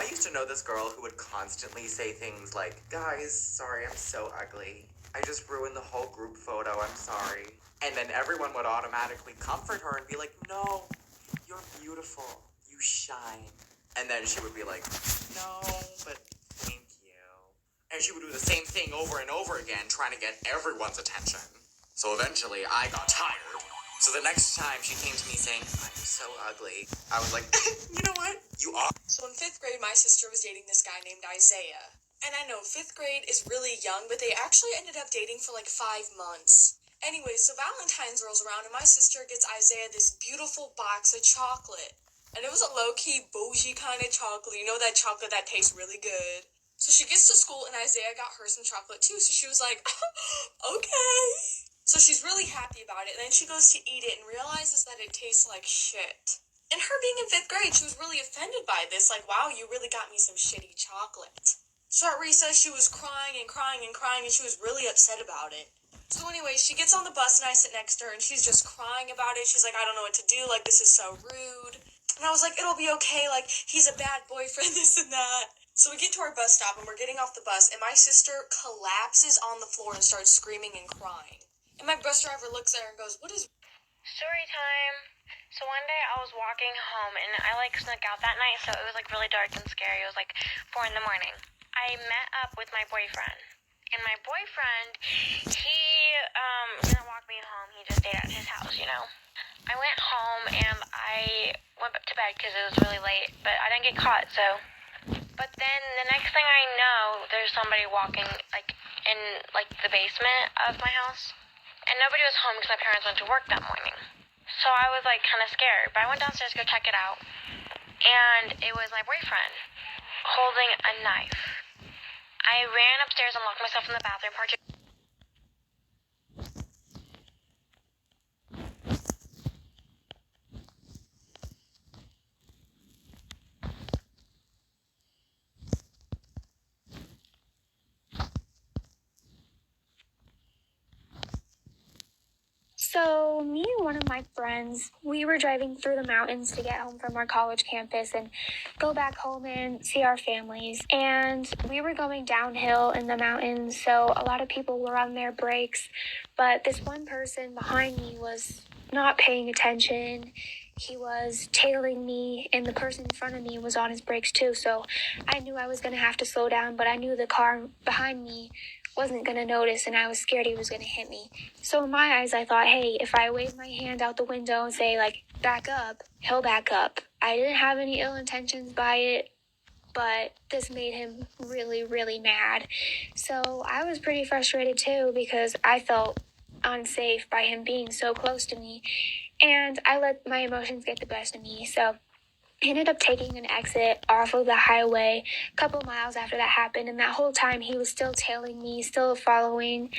I used to know this girl who would constantly say things like, guys, sorry, I'm so ugly. I just ruined the whole group photo, I'm sorry. And then everyone would automatically comfort her and be like, no, you're beautiful. You shine. And then she would be like, no, but thank you. And she would do the same thing over and over again, trying to get everyone's attention. So eventually, I got tired. So the next time she came to me saying, I'm so ugly, I was like, you know what? You are. So in 5th grade, my sister was dating this guy named Isaiah. And I know 5th grade is really young, but they actually ended up dating for like 5 months. Anyway, so Valentine's rolls around and my sister gets Isaiah this beautiful box of chocolate. And it was a low-key bougie kind of chocolate. You know that chocolate that tastes really good. So she gets to school and Isaiah got her some chocolate too. So she was like, okay. So she's really happy about it. And then she goes to eat it and realizes that it tastes like shit. And her being in 5th grade, she was really offended by this. Like, wow, you really got me some shitty chocolate. So at recess, she was crying and crying and crying, and she was really upset about it. So anyway, she gets on the bus, and I sit next to her, and she's just crying about it. She's like, I don't know what to do. Like, this is so rude. And I was like, it'll be okay. Like, he's a bad boyfriend, this and that. So we get to our bus stop, and we're getting off the bus, and my sister collapses on the floor and starts screaming and crying. And my bus driver looks at her and goes, what is... Story time. So one day I was walking home and I snuck out that night, so it was really dark and scary. It was 4 a.m. I met up with my boyfriend. And my boyfriend, he didn't walk me home. He just stayed at his house, I went home and I went to bed because it was really late, but I didn't get caught, so. But then the next thing I know, there's somebody walking in the basement of my house. And nobody was home because my parents went to work that morning. So I was kind of scared. But I went downstairs to go check it out. And it was my boyfriend holding a knife. I ran upstairs and locked myself in the bathroom part. So, me and one of my friends, we were driving through the mountains to get home from our college campus and go back home and see our families. And we were going downhill in the mountains, so a lot of people were on their brakes. But this one person behind me was not paying attention. He was tailing me, and the person in front of me was on his brakes too. So I knew I was going to have to slow down, but I knew the car behind me wasn't going to notice, and I was scared he was going to hit me. So in my eyes, I thought, hey, if I wave my hand out the window and say, back up, he'll back up. I didn't have any ill intentions by it, but this made him really, really mad. So I was pretty frustrated too, because I felt unsafe by him being so close to me, and I let my emotions get the best of me. So I ended up taking an exit off of the highway a couple miles after that happened, and that whole time he was still tailing me, still following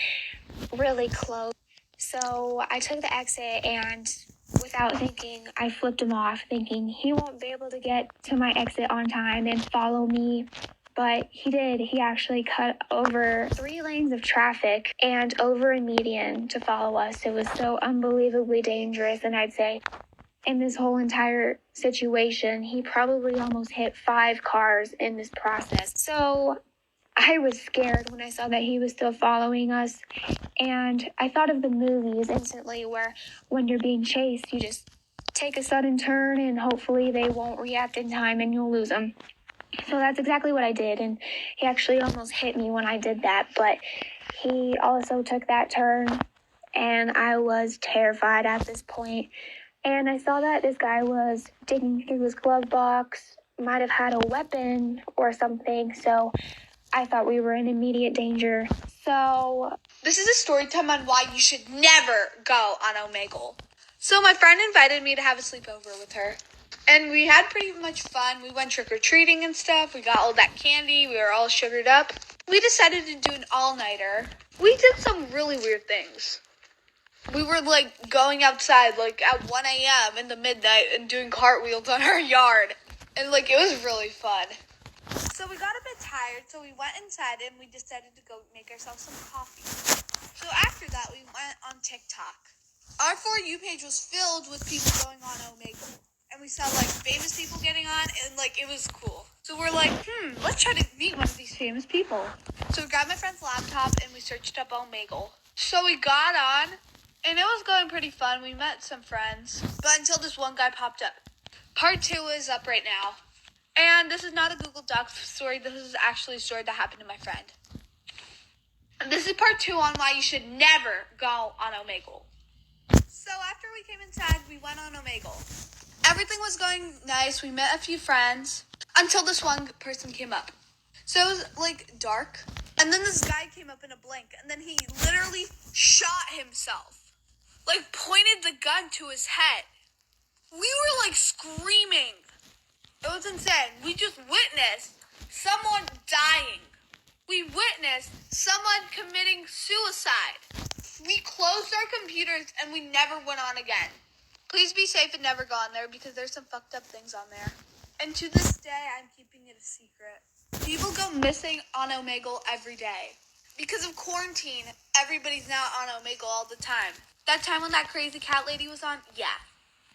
really close. So I took the exit, and without thinking, I flipped him off, thinking he won't be able to get to my exit on time and follow me. But he did. He actually cut over 3 lanes of traffic and over a median to follow us. It was so unbelievably dangerous, and I'd say in this whole entire situation, he probably almost hit 5 cars in this process. So I was scared when I saw that he was still following us. And I thought of the movies instantly where when you're being chased, you just take a sudden turn and hopefully they won't react in time and you'll lose them. So that's exactly what I did. And he actually almost hit me when I did that. But he also took that turn, and I was terrified at this point. And I saw that this guy was digging through his glove box, might have had a weapon or something, so I thought we were in immediate danger. So this is a story time on why you should never go on Omegle. So my friend invited me to have a sleepover with her. And we had pretty much fun. We went trick-or-treating and stuff. We got all that candy. We were all sugared up. We decided to do an all-nighter. We did some really weird things. We were going outside at 1 a.m. in the midnight and doing cartwheels on our yard. And it was really fun. So we got a bit tired, so we went inside and we decided to go make ourselves some coffee. So after that, we went on TikTok. Our For You page was filled with people going on Omegle. And we saw famous people getting on, and it was cool. So we're like, let's try to meet one of these famous people. So we grabbed my friend's laptop and we searched up Omegle. So we got on, and it was going pretty fun. We met some friends, but until this one guy popped up. Part 2 is up right now. And this is not a Google Docs story. This is actually a story that happened to my friend. And this is part 2 on why you should never go on Omegle. So after we came inside, we went on Omegle. Everything was going nice. We met a few friends until this one person came up. So it was like dark. And then this guy came up in a blink. And then he literally shot himself. Like pointed the gun to his head. We were like screaming. It was insane. We just witnessed someone dying. We witnessed someone committing suicide. We closed our computers and we never went on again. Please be safe and never go on there because there's some fucked up things on there. And to this day, I'm keeping it a secret. People go missing on Omegle every day. Because of quarantine, everybody's now on Omegle all the time. That time when that crazy cat lady was on, yeah,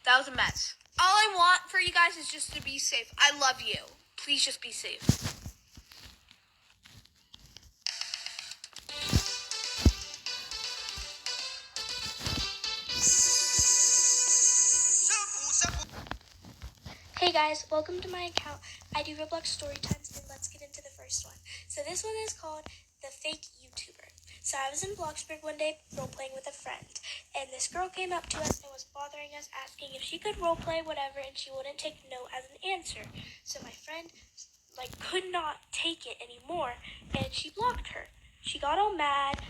that was a mess. All I want for you guys is just to be safe. I love you. Please just be safe. Hey guys, welcome to my account. I do Roblox story times, and let's get into the first one. So this one is called The Fake YouTuber. So I was in Bloxburg one day role-playing with a friend, and this girl came up to us and was bothering us, asking if she could role-play whatever, and she wouldn't take no as an answer. So my friend could not take it anymore, and she blocked her. She got all mad,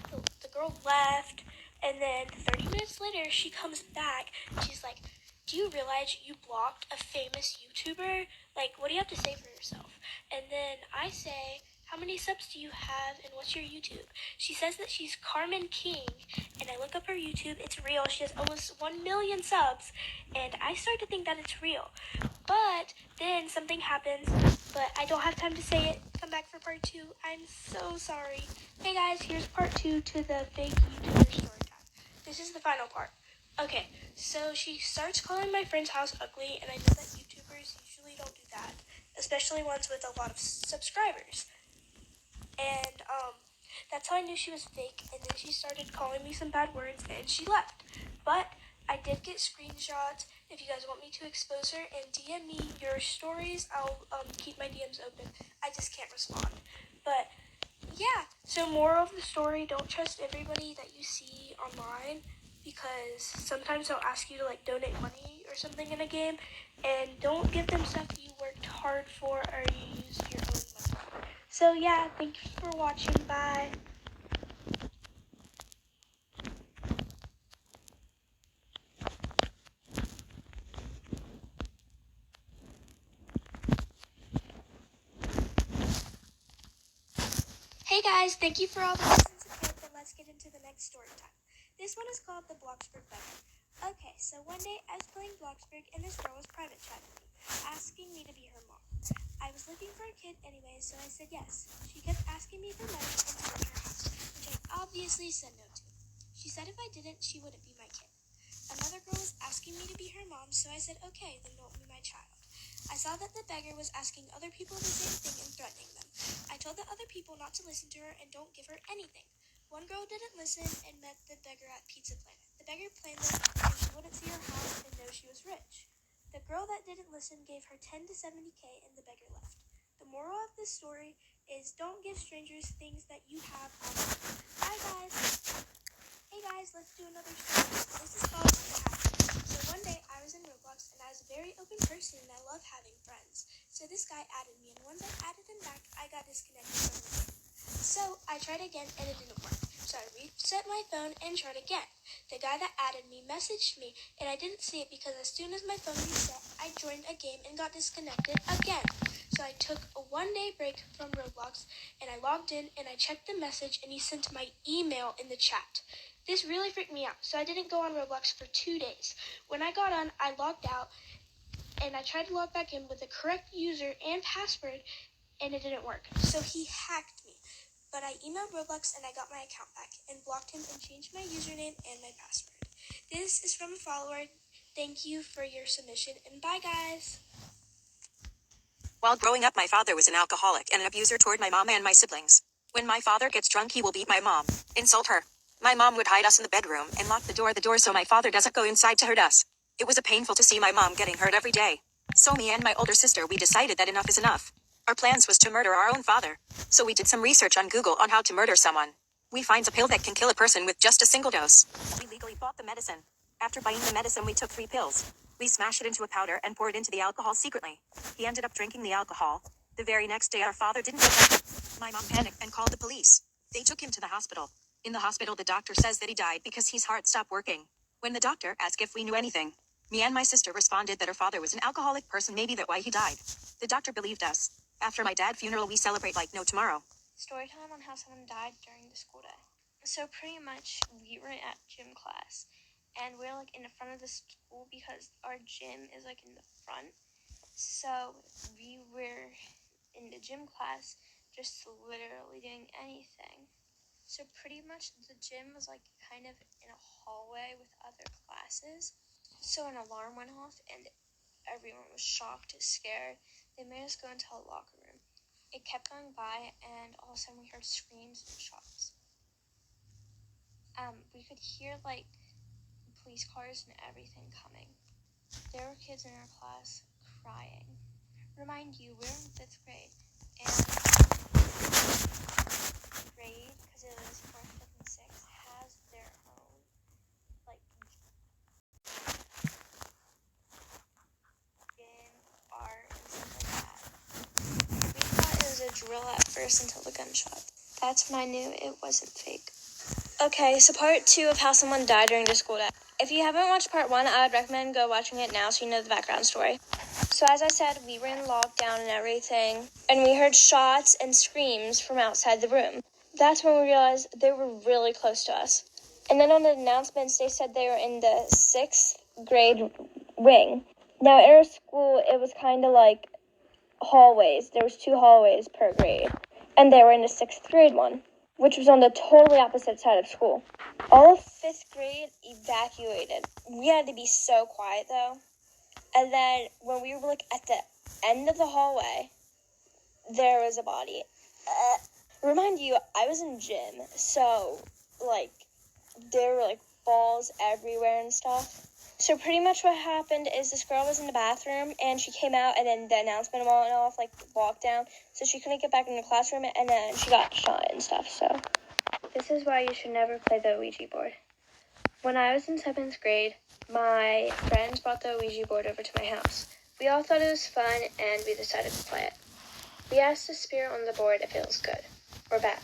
the girl left, and then 30 minutes later she comes back and she's like, do you realize you blocked a famous YouTuber? Like, what do you have to say for yourself? And then I say, how many subs do you have and what's your YouTube? She says that she's Carmen King, and I look up her YouTube. It's real. She has almost 1 million subs, and I start to think that it's real. But then something happens, but I don't have time to say it. Come back for part 2. I'm so sorry. Hey guys, here's part 2 to the fake YouTuber story time. This is the final part. Okay, so she starts calling my friend's house ugly, and I know that YouTubers usually don't do that, especially ones with a lot of subscribers. And that's how I knew she was fake, and then she started calling me some bad words, and she left. But I did get screenshots. If you guys want me to expose her and DM me your stories, I'll keep my DMs open. I just can't respond. But yeah, so moral of the story, don't trust everybody that you see online, because sometimes they'll ask you to donate money or something in a game, and don't give them stuff you worked hard for or you used your own money for. So yeah, thanks for watching. Bye. Hey guys, thank you for all the lessons of hope, and let's get into the next story time. This one is called The Bloxburg Beggar. Okay, so one day I was playing Bloxburg and this girl was private chatting me, asking me to be her mom. I was looking for a kid anyway, so I said yes. She kept asking me for money and to go to her house, which I obviously said no to. She said if I didn't, she wouldn't be my kid. Another girl was asking me to be her mom, so I said okay, then don't be my child. I saw that the beggar was asking other people the same thing and threatening them. I told the other people not to listen to her and don't give her anything. One girl didn't listen and met the beggar at Pizza Planet. The beggar planned it and she wouldn't see her house and know she was rich. The girl that didn't listen gave her 10 to 70K and the beggar left. The moral of this story is don't give strangers things that you have on. Bye guys! Hey guys, let's do another story. This is called The Hacker. So one day I was in Roblox and I was a very open person and I love having friends. So this guy added me, and once I added him back, I got disconnected from the game. So I tried again and it didn't work. So I reset my phone and tried again. The guy that added me messaged me and I didn't see it because as soon as my phone reset, I joined a game and got disconnected again. So I took a 1-day break from Roblox and I logged in and I checked the message and he sent my email in the chat. This really freaked me out, so I didn't go on Roblox for 2 days. When I got on, I logged out and I tried to log back in with the correct user and password and it didn't work. So he hacked me. But I emailed Roblox and I got my account back and blocked him and changed my username and my password. This is from a follower. Thank you for your submission and bye guys. While growing up, my father was an alcoholic and an abuser toward my mom and my siblings. When my father gets drunk, he will beat my mom, insult her. My mom would hide us in the bedroom and lock the door so my father doesn't go inside to hurt us. It was a painful to see my mom getting hurt every day. So me and my older sister, we decided that enough is enough. Our plans was to murder our own father. So we did some research on Google on how to murder someone. We finds a pill that can kill a person with just a single dose. We legally bought the medicine. After buying the medicine, we took 3 pills. We smashed it into a powder and poured it into the alcohol secretly. He ended up drinking the alcohol. The very next day, our father didn't wake up. My mom panicked and called the police. They took him to the hospital. In the hospital, the doctor says that he died because his heart stopped working. When the doctor asked if we knew anything, me and my sister responded that her father was an alcoholic person, maybe that why he died. The doctor believed us. After my dad's funeral, we celebrate like no tomorrow. Story time on how someone died during the school day. So pretty much we were at gym class and we're like in the front of the school because our gym is like in the front. So we were in the gym class just literally doing anything. So pretty much the gym was like kind of in a hallway with other classes. So an alarm went off and everyone was shocked, scared. They made us go into a locker room. It kept going by, and all of a sudden we heard screams and shots. We could hear like police cars and everything coming. There were kids in our class crying. Remind you, we're in 5th grade, and grade, because it was 4th, 5th, and 6th, has their own like gym, art, and stuff like that. We thought it was a drill at first until the gunshot. That's when I knew it wasn't fake. Okay, so part 2 of how someone died during the school day. If you haven't watched part 1, I would recommend go watching it now so you know the background story. So as I said, we were in lockdown and everything, and we heard shots and screams from outside the room. That's when we realized they were really close to us. And then on the announcements, they said they were in the 6th grade wing. Now, in our school, it was kind of like hallways. There was 2 hallways per grade, and they were in the 6th grade one, which was on the totally opposite side of school. All of 5th grade evacuated. We had to be so quiet, though. And then when we were, like, at the end of the hallway, there was a body. Remind you, I was in gym, so, like, there were, like, balls everywhere and stuff. So pretty much what happened is this girl was in the bathroom, and she came out, and then the announcement went off, like, lockdown, so she couldn't get back in the classroom, and then she got shot and stuff, so. This is why you should never play the Ouija board. When I was in 7th grade, my friends brought the Ouija board over to my house. We all thought it was fun, and we decided to play it. We asked the spirit on the board if it was good or bad.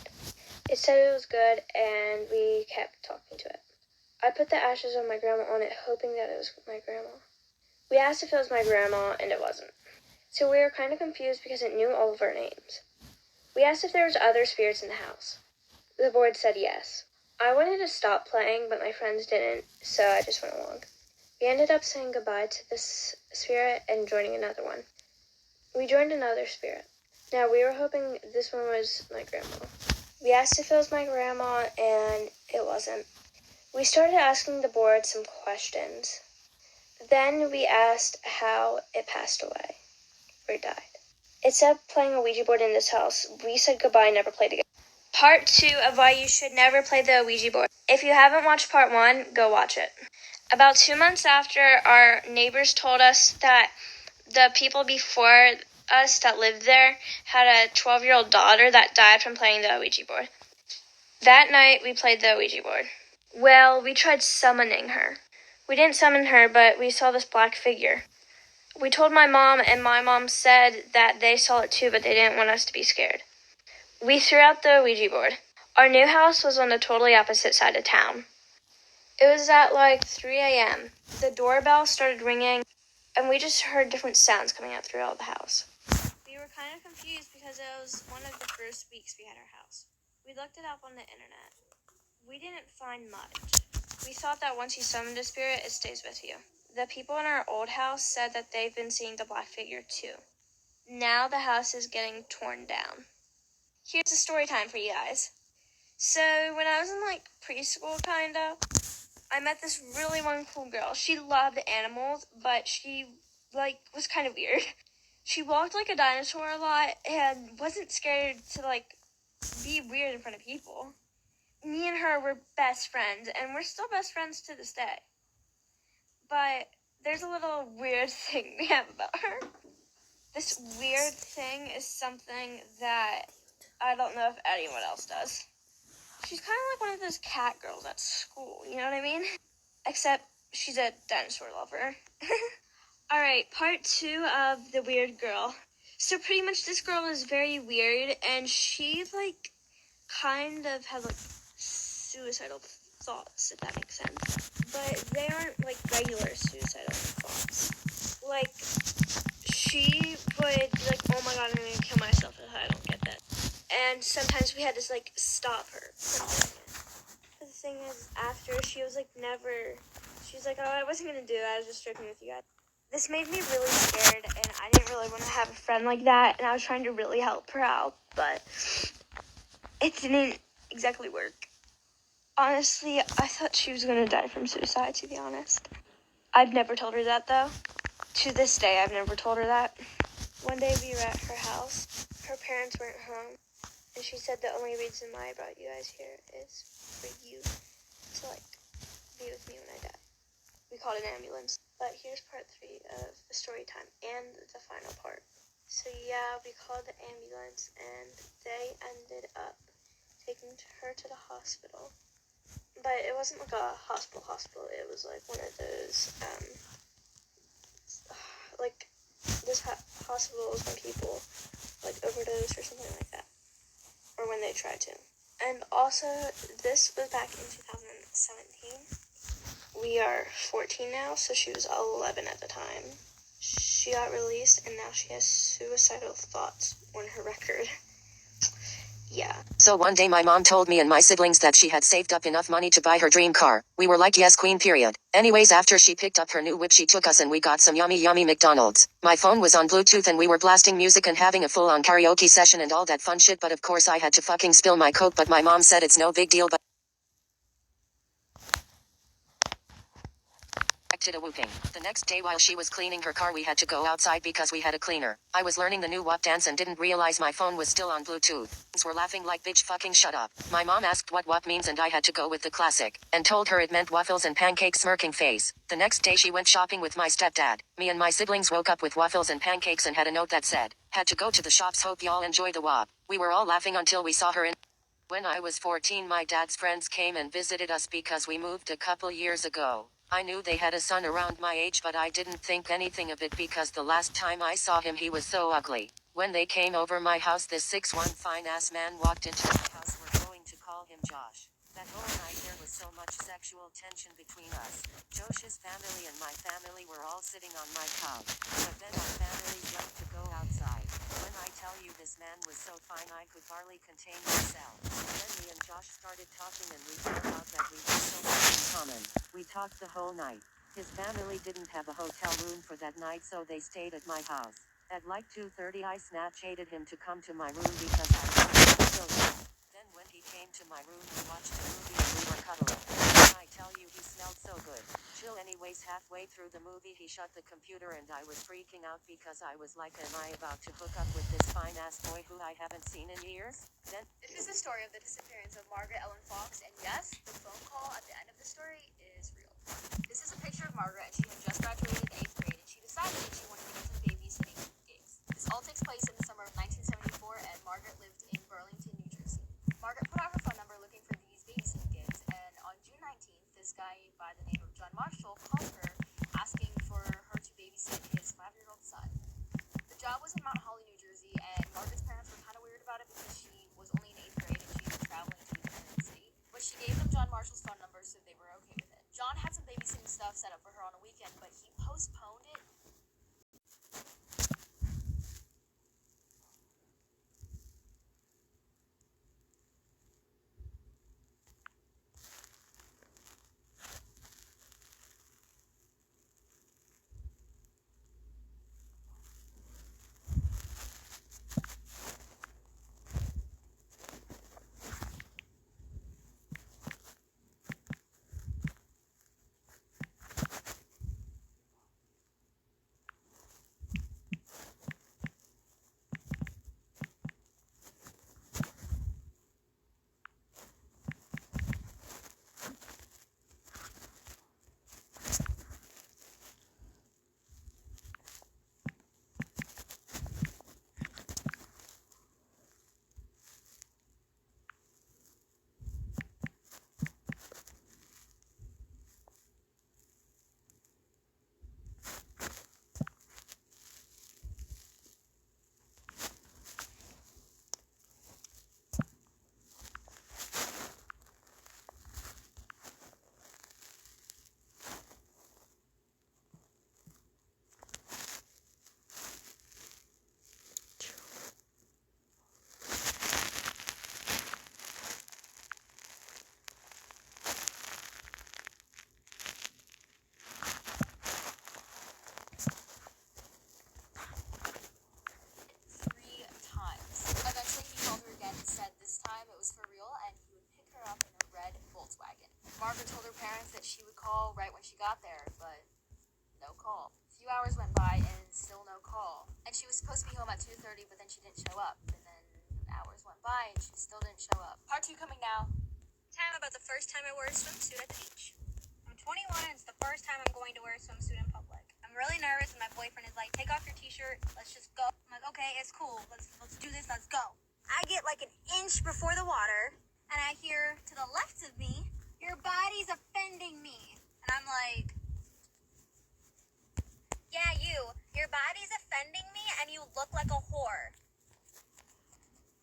It said it was good, and we kept talking to it. I put the ashes of my grandma on it, hoping that it was my grandma. We asked if it was my grandma, and it wasn't. So we were kind of confused because it knew all of our names. We asked if there was other spirits in the house. The board said yes. I wanted to stop playing, but my friends didn't, so I just went along. We ended up saying goodbye to this spirit and joining another one. We joined another spirit. Now, we were hoping this one was my grandma. We asked if it was my grandma, and it wasn't. We started asking the board some questions. Then we asked how it passed away, or died. Instead of playing a Ouija board in this house, we said goodbye and never played again. Part 2 of why you should never play the Ouija board. If you haven't watched part 1, go watch it. About 2 months after, our neighbors told us that the people before us that lived there had a 12-year-old daughter that died from playing the Ouija board. That night, we played the Ouija board. Well, we tried summoning her. We didn't summon her, but we saw this black figure. We told my mom, and my mom said that they saw it too, but they didn't want us to be scared. We threw out the Ouija board. Our new house was on the totally opposite side of town. It was at like 3 a.m. The doorbell started ringing, and we just heard different sounds coming out throughout the house. We were kind of confused because it was one of the first weeks we had our house. We looked it up on the internet. We didn't find much. We thought that once you summoned a spirit, it stays with you. The people in our old house said that they've been seeing the black figure too. Now the house is getting torn down. Here's a story time for you guys. So when I was in like preschool kinda, I met this really one cool girl. She loved animals, but she was kind of weird. She walked like a dinosaur a lot and wasn't scared to like be weird in front of people. Me and her were best friends, and we're still best friends to this day. But there's a little weird thing we have about her. This weird thing is something that I don't know if anyone else does. She's kind of like one of those cat girls at school, you know what I mean? Except she's a dinosaur lover. Alright, part 2 of the weird girl. So pretty much this girl is very weird, and she like kind of has like suicidal thoughts, if that makes sense. But they aren't like regular suicidal thoughts. Like, she would be like, oh my god, I'm gonna kill myself if I don't get that. And sometimes we had to like stop her from doing it. But the thing is, after she was like she was like, oh, I wasn't gonna do it, I was just joking with you guys. This made me really scared, and I didn't really want to have a friend like that, and I was trying to really help her out, but it didn't exactly work. Honestly, I thought she was gonna die from suicide, to be honest. I've never told her that, though. To this day, I've never told her that. One day we were at her house. Her parents weren't home, and she said the only reason why I brought you guys here is for you to, like, be with me when I die. We called an ambulance. But here's part 3 of the story time and the final part. So yeah, we called the ambulance, and they ended up taking her to the hospital. But it wasn't like a hospital. It was like one of those, like this hospitals when people like overdose or something like that, or when they try to. And also, this was back in 2017. We are 14 now, so she was 11 at the time. She got released, and now she has suicidal thoughts on her record. Yeah. So one day my mom told me and my siblings that she had saved up enough money to buy her dream car. We were like, yes, queen, period. Anyways, after she picked up her new whip, she took us and we got some yummy McDonald's. My phone was on Bluetooth and we were blasting music and having a full-on karaoke session and all that fun shit, but of course I had to fucking spill my Coke, but my mom said it's no big deal, but to whooping. The next day while she was cleaning her car, we had to go outside because we had a cleaner. I was learning the new WAP dance and didn't realize my phone was still on Bluetooth. We're laughing like, bitch, fucking shut up. My mom asked what WAP means and I had to go with the classic, and told her it meant waffles and pancakes, smirking face. The next day she went shopping with my stepdad. Me and my siblings woke up with waffles and pancakes and had a note that said, had to go to the shops, hope y'all enjoy the WAP. We were all laughing until we saw her in. When I was 14, my dad's friends came and visited us because we moved a couple years ago. I knew they had a son around my age, but I didn't think anything of it because the last time I saw him he was so ugly. When they came over my house, this 6'1" fine-ass man walked into my house. We're going to call him Josh. That whole night there was so much sexual tension between us. Josh's family and my family were all sitting on my couch. But then our families left to go outside. When I tell you this man was so fine I could hardly contain myself. Then me and Josh started talking and we found out that we had so much in common. We talked the whole night. His family didn't have a hotel room for that night, so they stayed at my house. At like 2:30 I snapchated him to come to my room because I was so young. Then when he came to my room we watched a movie and we were cuddling. When I tell you he smelled so good. Chill. Anyways, halfway through the movie he shut the computer and I was freaking out because I was like, am I about to hook up with this fine ass boy who I haven't seen in years? Then This is the story of the disappearance of Margaret Ellen Fox, and yes, the phone call at the end of the story is real. This is a picture of Margaret, and she had just graduated 8th grade, and she decided that she wanted to get some babysitting gigs. This all takes place in the summer of 1974, and Margaret lived in Burlington, New Jersey. Margaret put out her phone number looking for these babysitting gigs, and on June 19th, this guy by the name of John Marshall called her asking for her to babysit his 5-year-old son. The job was in Mount Holly, New Jersey, and Margaret's parents were kind of weird about it because she was only in 8th grade and she was traveling to the United City. But she gave them John Marshall's phone number, so they were okay with it. John had some babysitting stuff set up for her on a weekend, but he postponed it. Margaret told her parents that she would call right when she got there, but no call. A few hours went by and still no call. And she was supposed to be home at 2:30, but then she didn't show up. And then hours went by and she still didn't show up. Part 2 coming now. Time about the first time I wore a swimsuit at the beach. I'm 21 and it's the first time I'm going to wear a swimsuit in public. I'm really nervous and my boyfriend is like, take off your t-shirt, let's just go. I'm like, okay, it's cool, let's do this, let's go. I get like an inch before the water and I hear to the left of me, your body's offending me. And I'm like, yeah, your body's offending me and you look like a whore.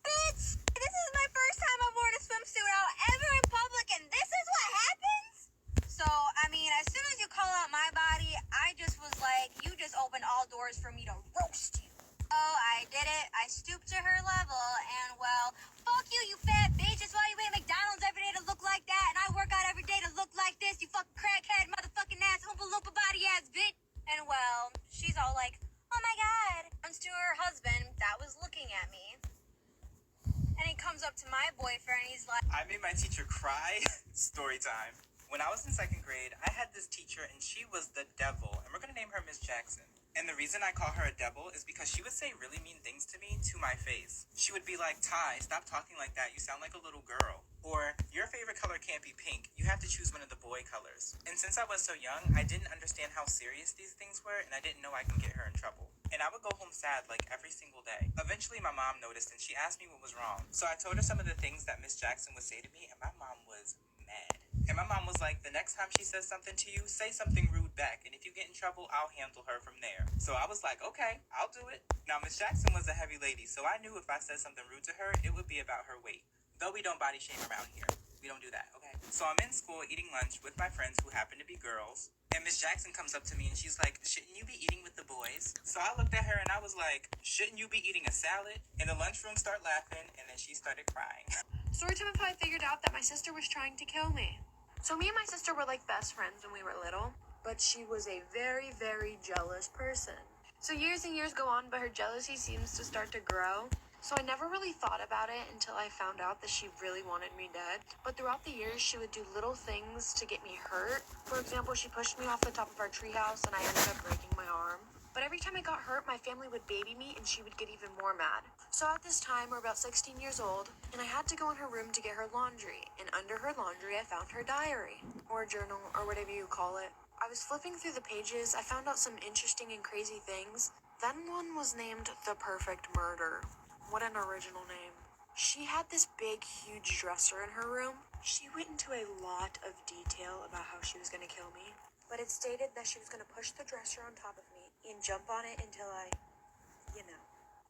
Bitch, this is my first time I've worn a swimsuit out ever in public and this is what happens? So, I mean, as soon as you call out my body, I just was like, you just opened all doors for me to roast you. Oh, I did it. I stooped to her level and, well, fuck you, you fat bitch. That's why you eat McDonald's every day to look like that and I work out every day to look like this, you fucking crackhead, motherfucking ass, oompa loompa body ass bitch. And, well, she's all like, oh my god. Comes to her husband that was looking at me. And he comes up to my boyfriend, he's like, I made my teacher cry. Story time. When I was in 2nd grade, I had this teacher and she was the devil. And we're going to name her Miss Jackson. And the reason I call her a devil is because she would say really mean things to me to my face. She would be like, Ty, stop talking like that. You sound like a little girl. Or, your favorite color can't be pink. You have to choose one of the boy colors. And since I was so young, I didn't understand how serious these things were and I didn't know I can get her in trouble. And I would go home sad like every single day. Eventually my mom noticed and she asked me what was wrong. So I told her some of the things that Miss Jackson would say to me and my mom was mad. And my mom was like, the next time she says something to you, say something rude back. And if you get in trouble, I'll handle her from there. So I was like, okay, I'll do it. Now Miss Jackson was a heavy lady, so I knew if I said something rude to her, it would be about her weight. Though we don't body shame around here. We don't do that, okay? So I'm in school eating lunch with my friends who happen to be girls. And Miss Jackson comes up to me and she's like, shouldn't you be eating with the boys? So I looked at her and I was like, shouldn't you be eating a salad? And the lunchroom started laughing and then she started crying. Story time of how I figured out that my sister was trying to kill me. So me and my sister were like best friends when we were little, but she was a very, very jealous person. So years and years go on, but her jealousy seems to start to grow. So I never really thought about it until I found out that she really wanted me dead. But throughout the years, she would do little things to get me hurt. For example, she pushed me off the top of our treehouse and I ended up breaking my arm. But every time I got hurt, my family would baby me and she would get even more mad. So at this time, we're about 16 years old, and I had to go in her room to get her laundry. And under her laundry, I found her diary, or journal, or whatever you call it. I was flipping through the pages, I found out some interesting and crazy things. Then one was named The Perfect Murder. What an original name. She had this big, huge dresser in her room. She went into a lot of detail about how she was going to kill me. But it stated that she was going to push the dresser on top of me and jump on it until I,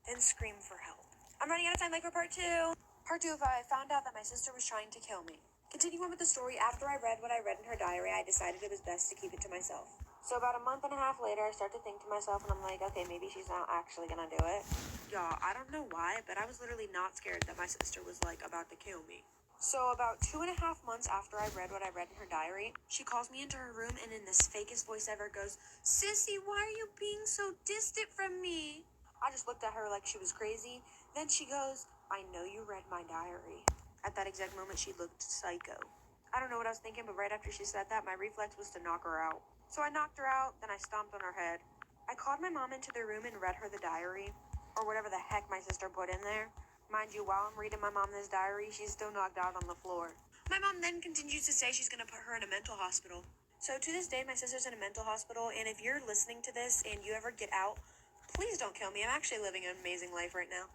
then scream for help. I'm running out of time, like for part 2. Part 2 of I found out that my sister was trying to kill me. Continuing with the story, after I read what I read in her diary, I decided it was best to keep it to myself. So about a month and a half later, I start to think to myself, and I'm like, okay, maybe she's not actually gonna do it. Y'all, I don't know why, but I was literally not scared that my sister was, like, about to kill me. So about 2.5 months after I read what I read in her diary, she calls me into her room and in this fakest voice ever goes, Sissy, why are you being so distant from me? I just looked at her like she was crazy. Then she goes, I know you read my diary. At that exact moment, she looked psycho. I don't know what I was thinking, but right after she said that, my reflex was to knock her out. So I knocked her out, then I stomped on her head. I called my mom into the room and read her the diary, or whatever the heck my sister put in there. Mind you, while I'm reading my mom this diary, she's still knocked out on the floor. My mom then continues to say she's gonna put her in a mental hospital. So to this day, my sister's in a mental hospital, and if you're listening to this and you ever get out, please don't kill me. I'm actually living an amazing life right now.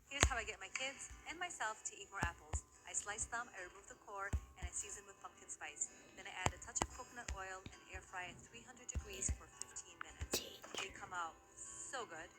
Here's how I get my kids and myself to eat more apples. I slice them, I remove the core, and I season with pumpkin spice. Then I add a touch of coconut oil and air fry at 300 degrees for 15 minutes. They come out so good.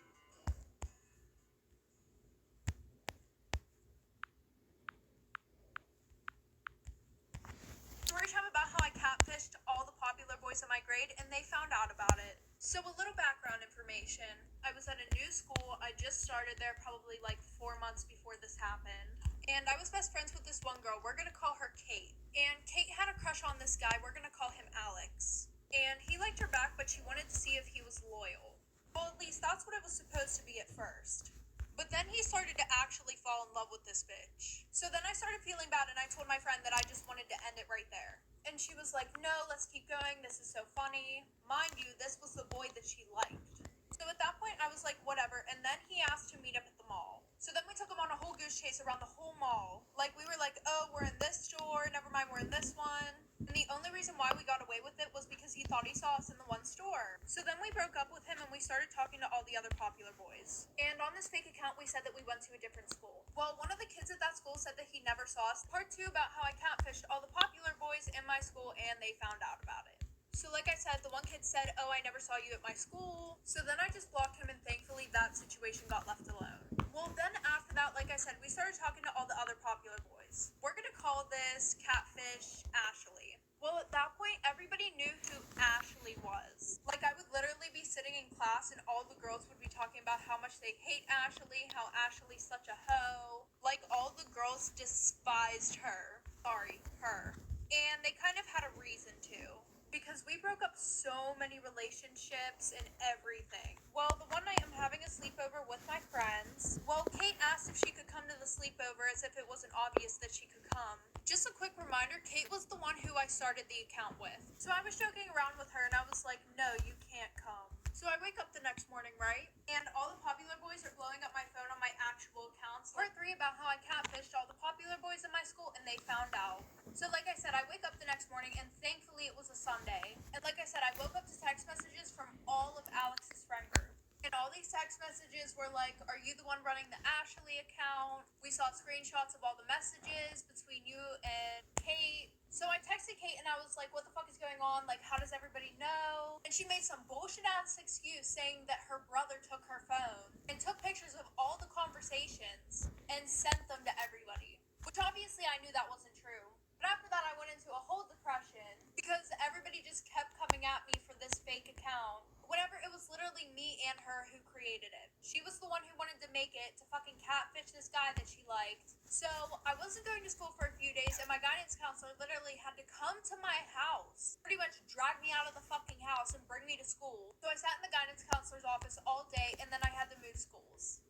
Story time about how I catfished all the popular boys in my grade and they found out about it. So a little background information. I was at a new school. I just started there probably like 4 months before this happened. And I was best friends with this one girl. We're gonna call her Kate. And Kate had a crush on this guy. We're gonna call him Alex. And he liked her back, but she wanted to see if he was loyal. Well, at least that's what it was supposed to be at first. But then he started to actually fall in love with this bitch. So then I started feeling bad and I told my friend that I just wanted to end it right there. And she was like, no, let's keep going. This is so funny. Mind you, this was the boy that she liked. So at that point, I was like, whatever. And then he asked to meet up at the mall. So then we took him on a whole goose chase around the whole mall. Like, we were like, oh, we're in this store. Never mind, we're in this one. And the only reason why we got away with it was because he thought he saw us in the one store. So then we broke up with him and we started talking to all the other popular boys. And on this fake account, we said that we went to a different school. Well, one of the kids at that school said that he never saw us. Part 2 about how I catfished all the popular boys in my school and they found out about it. So like I said, the one kid said, oh, I never saw you at my school. So then I just blocked him and thankfully that situation got left alone. Well, then after that, like I said, we started talking to all the other popular boys. We're gonna call this catfish Ashley. Well, at that point, everybody knew who Ashley was. Like, I would literally be sitting in class and all the girls would be talking about how much they hate Ashley, how Ashley's such a hoe. Like, all the girls despised her. Sorry, her. And they kind of had a reason to. Because we broke up so many relationships and everything. Well, the one night I'm having a sleepover with my friends. Well, Kate asked if she could come to the sleepover as if it wasn't obvious that she could come. Just a quick reminder, Kate was the one who I started the account with. So I was joking around with her and I was like, no, you can't come. So I wake up the next morning, right? And all the popular boys are blowing up my phone on my actual accounts. Part 3 about how I catfished all the popular boys in my school and they found out. So like I said, I wake up the next morning and thankfully it was a Sunday. And like I said, I woke up to text messages from all of Alex's friend group. And all these text messages were like, are you the one running the Ashley account? We saw screenshots of all the messages between you and Kate. So I texted Kate and I was like, what the fuck is going on? Like, how does everybody know? And she made some bullshit ass excuse saying that her brother took her phone and took pictures of all the conversations and sent them to everybody. Which obviously I knew that wasn't true. But after that I went into a whole depression because everybody just kept coming at me for this fake account. Whatever, it was literally me and her who created it. She was the one who wanted to make it to fucking catfish this guy that she liked. So I wasn't going to school for a few days and my guidance counselor literally had to come to my house. Pretty much drag me out of the fucking house and bring me to school. So I sat in the guidance counselor's office all day and then I had to move schools.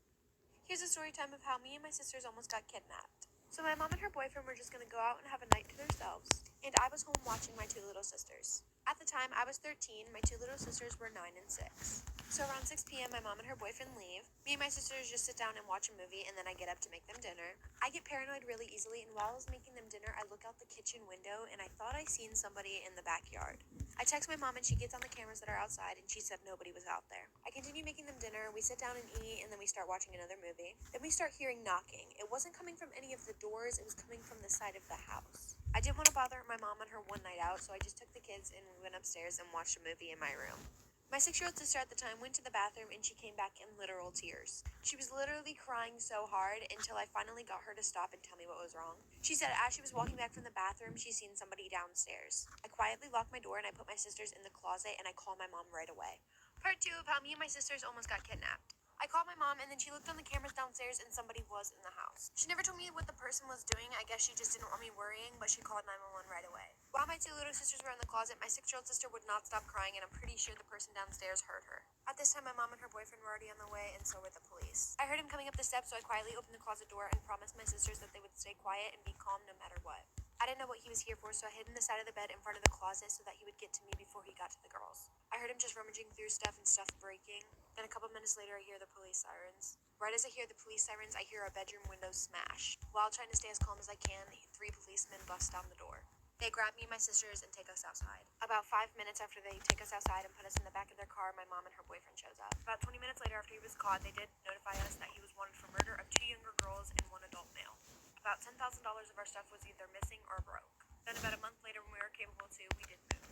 Here's a story time of how me and my sisters almost got kidnapped. So my mom and her boyfriend were just gonna go out and have a night to themselves, and I was home watching my 2 little sisters. At the time, I was 13, my 2 little sisters were 9 and 6. So around 6 p.m., my mom and her boyfriend leave. Me and my sisters just sit down and watch a movie, and then I get up to make them dinner. I get paranoid really easily, and while I was making them dinner, I look out the kitchen window, and I thought I seen somebody in the backyard. I text my mom, and she gets on the cameras that are outside, and she said nobody was out there. I continue making them dinner, we sit down and eat, and then we start watching another movie. Then we start hearing knocking. It wasn't coming from any of the doors, it was coming from the side of the house. I didn't want to bother my mom on her one night out, so I just took the kids and we went upstairs and watched a movie in my room. My 6-year-old sister at the time went to the bathroom and she came back in literal tears. She was literally crying so hard until I finally got her to stop and tell me what was wrong. She said as she was walking back from the bathroom, she seen somebody downstairs. I quietly locked my door and I put my sisters in the closet and I called my mom right away. Part 2 of how me and my sisters almost got kidnapped. I called my mom and then she looked on the cameras downstairs and somebody was in the house. She never told me what the person was doing. I guess she just didn't want me worrying, but she called 911 right away. While my 2 little sisters were in the closet, my 6-year-old sister would not stop crying and I'm pretty sure the person downstairs heard her. At this time, my mom and her boyfriend were already on the way and so were the police. I heard him coming up the steps, so I quietly opened the closet door and promised my sisters that they would stay quiet and be calm no matter what. I didn't know what he was here for, so I hid in the side of the bed in front of the closet so that he would get to me before he got to the girls. I heard him just rummaging through stuff and stuff breaking. Then a couple minutes later, I hear the police sirens. Right as I hear the police sirens, I hear a bedroom window smash. While trying to stay as calm as I can, 3 policemen bust down the door. They grab me and my sisters and take us outside. About 5 minutes after they take us outside and put us in the back of their car, my mom and her boyfriend shows up. About 20 minutes later after he was caught, they did notify us that he was wanted for murder of 2 younger girls and 1 adult male. About $10,000 of our stuff was either missing or broke. Then about a month later when we were capable to, we did move.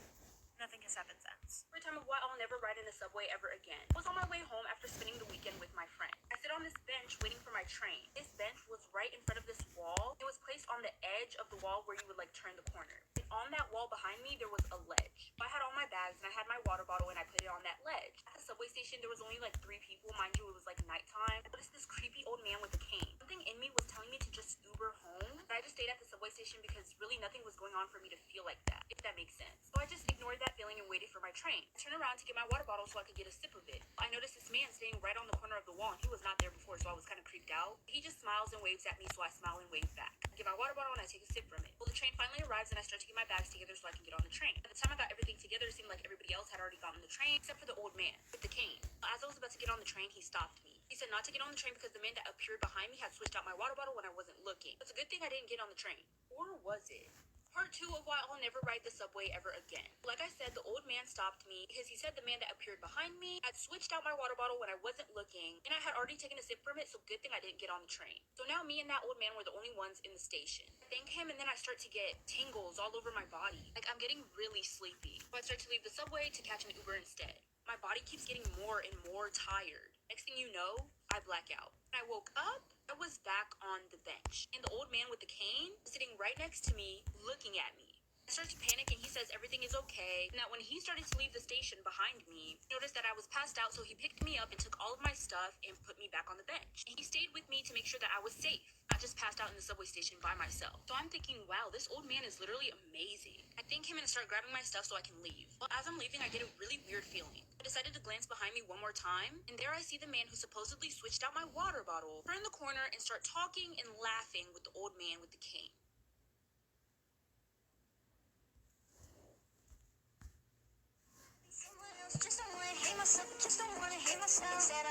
Nothing has happened since. Story time of why I'll never ride in the subway ever again. I was on my way home after spending the weekend with my friend. I sit on this bench waiting for my train. This bench was right in front of this wall. It was placed on the edge of the wall where you would like turn the corner. And on that wall behind me, there was a ledge. I had all my bags and I had my water bottle and I put it on that ledge. At the subway station, there was only like 3 people. Mind you, it was like nighttime. I noticed this creepy old man with a cane. Something in me was telling me to just Uber home. But I just stayed at the subway station because really nothing was going on for me to feel like that, if that makes sense. So I just ignored that feeling and waited for my train. I turned around to get my water bottle so I could get a sip of it. I noticed this man staying right on the corner of the wall and he was not there before, so I was kind of creeped out. He just smiles and waves at me, so I smile and wave back. I get my water bottle and I take a sip from it. Well, the train finally arrives and I start to get my bags together so I can get on the train. By the time I got everything together, it seemed like everybody else had already gotten on the train except for the old man with the cane. As I was about to get on the train, he stopped me. He said not to get on the train because the man that appeared behind me had switched out my water bottle when I wasn't looking. It's a good thing I didn't get on the train. Or was it? Part 2 of why I'll never ride the subway ever again. Like I said, the old man stopped me because he said the man that appeared behind me had switched out my water bottle when I wasn't looking, and I had already taken a sip from it, so good thing I didn't get on the train. So now me and that old man were the only ones in the station. I thank him, and then I start to get tingles all over my body. Like I'm getting really sleepy. So I start to leave the subway to catch an Uber instead. My body keeps getting more and more tired. Next thing you know, I black out. When I woke up, I was back on the bench, and the old man with the cane was sitting right next to me, looking at me. I start to panic and he says everything is okay, and that when he started to leave the station behind me, he noticed that I was passed out, so he picked me up and took all of my stuff and put me back on the bench. And he stayed with me to make sure that I was safe, not just passed out in the subway station by myself. So I'm thinking, wow, this old man is literally amazing. I thank him and I start grabbing my stuff so I can leave. Well, as I'm leaving, I get a really weird feeling. I decided to glance behind me one more time, and there I see the man who supposedly switched out my water bottle turn the corner and start talking and laughing with the old man with the cane. Just don't wanna hate myself, just don't wanna hate myself.